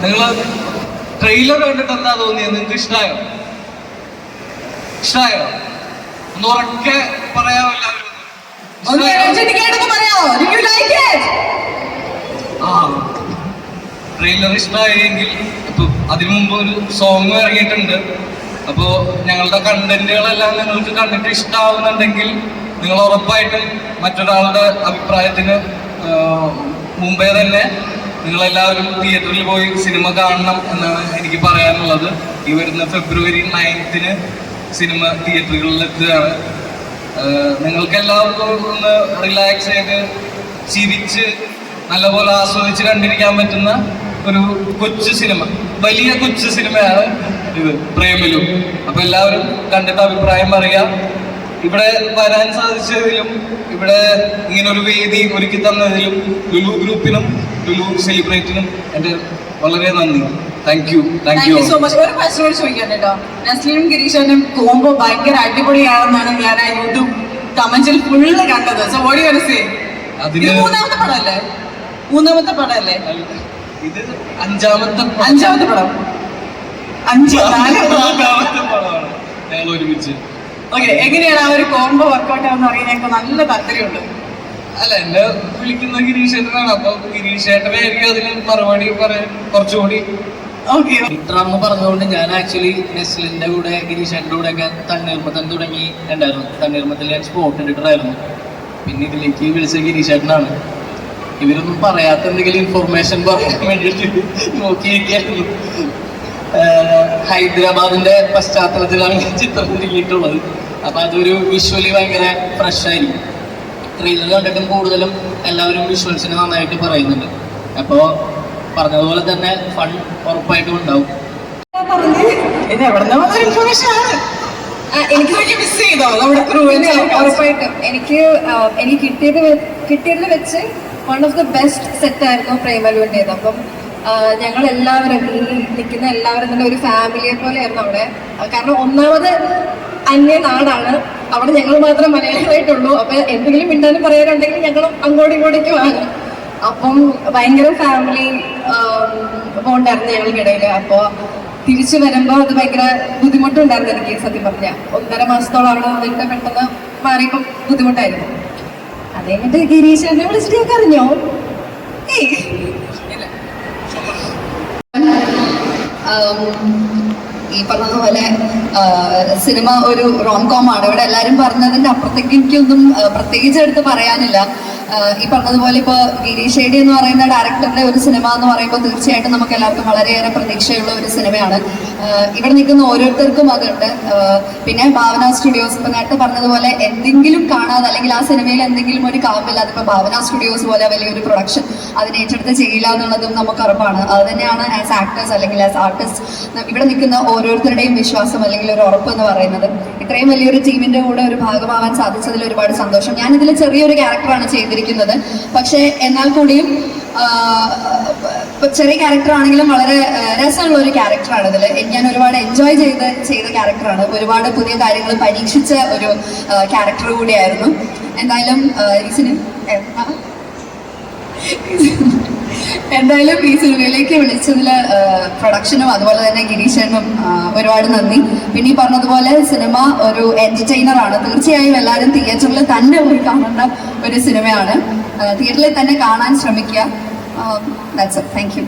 നിങ്ങൾ ട്രെയിലർ കണ്ടിട്ട് എന്താ തോന്നിയത്? നിങ്ങൾക്ക് ഇഷ്ടമായോ? ഒന്ന് ഉറക്കെ പറയാമല്ലോ. ട്രെയിലർ ഇഷ്ടമായെങ്കിൽ ഇപ്പൊ അതിനു മുമ്പ് ഒരു സോങ് ഇറങ്ങിയിട്ടുണ്ട്. അപ്പോൾ ഞങ്ങളുടെ കണ്ടന്റുകളെല്ലാം നിങ്ങൾക്ക് കണ്ടിട്ട് ഇഷ്ടമാവുന്നുണ്ടെങ്കിൽ നിങ്ങൾ ഉറപ്പായിട്ടും മറ്റൊരാളുടെ അഭിപ്രായത്തിന് മുമ്പേ തന്നെ നിങ്ങളെല്ലാവരും തിയേറ്ററിൽ പോയി സിനിമ കാണണം എന്നാണ് എനിക്ക് പറയാനുള്ളത്. ഈ വരുന്ന February 9th സിനിമ തിയേറ്ററുകളിൽ എത്തുകയാണ്. നിങ്ങൾക്ക് എല്ലാവർക്കും ഒന്ന് റിലാക്സ് ചെയ്ത് ചിരിച്ച് നല്ലപോലെ ആസ്വദിച്ച് കണ്ടിരിക്കാൻ പറ്റുന്ന ഒരു കൊച്ചു സിനിമ, വലിയ കൊച്ചു സിനിമയാണ് ഇത്, പ്രേമലു. അപ്പൊ എല്ലാവരും കണ്ടിട്ട് അഭിപ്രായം പറയുക. ഇവിടെ വരാൻ സാധിച്ചതിലും ഇവിടെ ഇങ്ങനൊരു വേദി ഒരുക്കി തന്നതിലും ലുലു ഗ്രൂപ്പിനും ലുലു സെലിബ്രേറ്റിനും എൻ്റെ വളരെ നന്ദി. Thank you so much. ഒരു ക്വസ്റ്റ്യൻ ചോദിക്കാൻ കേട്ടോ, നസ്ലിനും ഗിരീഷനും കോംബോ ഭയങ്കര അടിപൊളിയാണെന്നാണ് ഞാൻ ആ യൂട്യൂബ് കമന്റിൽ ഫുള്ള് കണ്ടത്. So what you say? ഇത് മൂന്നാമത്തെ പടമല്ലേ? ഇത് അഞ്ചാമത്തെ പടം. ഞങ്ങൾ ഒരുമിച്ച്. ഓക്കെ, എങ്ങനെയാണ് ആ ഒരു കോംബോ വർക്കൗട്ട് ആണെന്ന് അറിയാൻ ഞങ്ങൾക്ക് നല്ല താല്പര്യമുണ്ട്. അല്ല, എന്നെ വിളിക്കുന്ന ഗിരീഷേട്ടനാണ്. അപ്പൊ ഗിരീഷേട്ടനായിരിക്കും അതിന് മറുപടി പറയാൻ കുറച്ചുകൂടി. ഇത്രന്ന് പറഞ്ഞുകൊണ്ട് ഞാൻ ആക്ച്വലി നെസ്ലിന്റെ കൂടെ ഗിരീഷേട്ടൻ്റെ കൂടെ ഒക്കെ തണ്ണീർമത്തൻ തുടങ്ങി ഉണ്ടായിരുന്നു. തണ്ണീർമത്തിൽ ഞാൻ സ്പോട്ട് എഡിറ്ററായിരുന്നു. പിന്നെ ഇതിലേക്ക് വിളിച്ച ഗിരീഷേട്ടനാണ്. ഇവരൊന്നും പറയാത്ത എന്തെങ്കിലും ഇൻഫോർമേഷൻ പറയാൻ വേണ്ടിയിട്ട് നോക്കിയിരിക്കുകയായിരുന്നു. ഹൈദരാബാദിന്റെ പശ്ചാത്തലത്തിലാണ് ചിത്രം തിരിയിട്ടുള്ളത്. അപ്പൊ അതൊരു വിഷ്വലി ഭയങ്കര ഫ്രഷ് ആയിരിക്കും. ട്രെയിലർ കണ്ടിട്ടും കൂടുതലും എല്ലാവരും വിഷ്വൽസിനെ നന്നായിട്ട് പറയുന്നുണ്ട്. അപ്പോൾ പറഞ്ഞതുപോലെ തന്നെ ഫൺ ഉറപ്പായിട്ടും ഉണ്ടാവും. എനിക്ക് കിട്ടിയതിൽ വെച്ച് one of the best set ആയിരുന്നു പ്രേമലുവിൻ്റെത്. അപ്പം ഞങ്ങളെല്ലാവരും ഈ നിൽക്കുന്ന എല്ലാവരും തന്നെ ഒരു ഫാമിലിയെ പോലെയായിരുന്നു അവിടെ. കാരണം ഒന്നാമത് അന്യനാടാണ്, അവിടെ ഞങ്ങൾ മാത്രം മലയാളികളായിട്ടുള്ളൂ. അപ്പൊ എന്തെങ്കിലും മിണ്ടാനും പറയാനുണ്ടെങ്കിൽ ഞങ്ങളും അങ്ങോട്ടും ഇങ്ങോട്ടേക്കുമാണ്. അപ്പം ഭയങ്കര ഫാമിലി ബോണ്ടായിരുന്നു ഞങ്ങൾക്കിടയിൽ. അപ്പോൾ തിരിച്ചു വരുമ്പോൾ അത് ഭയങ്കര ബുദ്ധിമുട്ടുണ്ടായിരുന്നു എനിക്ക്. സത്യം പറഞ്ഞ 1.5 മാസത്തോളം അവിടെ നിന്നിട്ട് പെട്ടെന്ന് മാറിയപ്പോൾ ബുദ്ധിമുട്ടായിരുന്നു. അത് കഴിഞ്ഞിട്ട് ഗിരീഷനെ വിളിച്ചിട്ട് ഞാൻ അറിഞ്ഞോ ഈ പറഞ്ഞതുപോലെ സിനിമ ഒരു റോംകോം ആണ്. ഇവിടെ എല്ലാവരും പറഞ്ഞതിൻ്റെ അപ്പുറത്തേക്ക് എനിക്കൊന്നും പ്രത്യേകിച്ച് എടുത്ത് പറയാനില്ല. ഈ പറഞ്ഞതുപോലെ ഇപ്പോൾ ഗിരീഷ് ഏടി എന്ന് പറയുന്ന ഡയറക്ടറിന്റെ ഒരു സിനിമ എന്ന് പറയുമ്പോൾ തീർച്ചയായിട്ടും നമുക്ക് എല്ലാവർക്കും വളരെയേറെ പ്രതീക്ഷയുള്ള ഒരു സിനിമയാണ്. ഇവിടെ നിൽക്കുന്ന ഓരോരുത്തർക്കും അതുണ്ട്. പിന്നെ ഭാവന സ്റ്റുഡിയോസ്, ഇപ്പം നേരത്തെ പറഞ്ഞതുപോലെ എന്തെങ്കിലും കാണാതെ അല്ലെങ്കിൽ ആ സിനിമയിൽ എന്തെങ്കിലും ഒരു കാമ്പില്ല, അതിപ്പോൾ ഭാവന സ്റ്റുഡിയോസ് പോലെ വലിയൊരു പ്രൊഡക്ഷൻ അതിനെ ഏറ്റെടുത്ത് ചെയ്യില്ല എന്നുള്ളതും നമുക്ക് ഉറപ്പാണ്. അത് തന്നെയാണ് ആസ് ആക്ടേഴ്സ് അല്ലെങ്കിൽ ആസ് ആർട്ടിസ്റ്റ് ഇവിടെ നിൽക്കുന്ന ഓരോരുത്തരുടെയും വിശ്വാസം അല്ലെങ്കിൽ ഒരു ഉറപ്പ് എന്ന് പറയുന്നത്. ഇത്രയും വലിയൊരു ടീമിന്റെ കൂടെ ഒരു ഭാഗമാവാൻ സാധിച്ചതിൽ ഒരുപാട് സന്തോഷം. ഞാനിതിൽ ചെറിയൊരു ക്യാരക്ടറാണ് ചെയ്തിരിക്കുന്നത്. പക്ഷേ എന്നാൽ കൂടിയും ചെറിയ ക്യാരക്ടർ ആണെങ്കിലും വളരെ രസമുള്ള ഒരു ക്യാരക്ടറാണ് ഇതിൽ. ഞാൻ ഒരുപാട് എൻജോയ് ചെയ്ത ക്യാരക്ടറാണ്. ഒരുപാട് പുതിയ കാര്യങ്ങൾ പരീക്ഷിച്ച ഒരു ക്യാരക്ടർ കൂടിയായിരുന്നു. എന്തായാലും ഈ സിനിമയിലേക്ക് വിളിച്ചതിൽ പ്രൊഡക്ഷനും അതുപോലെ തന്നെ ഗിരീഷനും ഒരുപാട് നന്ദി. പിന്നെ ഈ പറഞ്ഞതുപോലെ സിനിമ ഒരു എന്റർടൈനർ ആണ്. തീർച്ചയായും എല്ലാവരും തിയേറ്ററിൽ തന്നെ പോയി കാണേണ്ട ഒരു സിനിമയാണ്. തിയേറ്ററിൽ തന്നെ കാണാൻ ശ്രമിക്കുക. That's it. Thank you.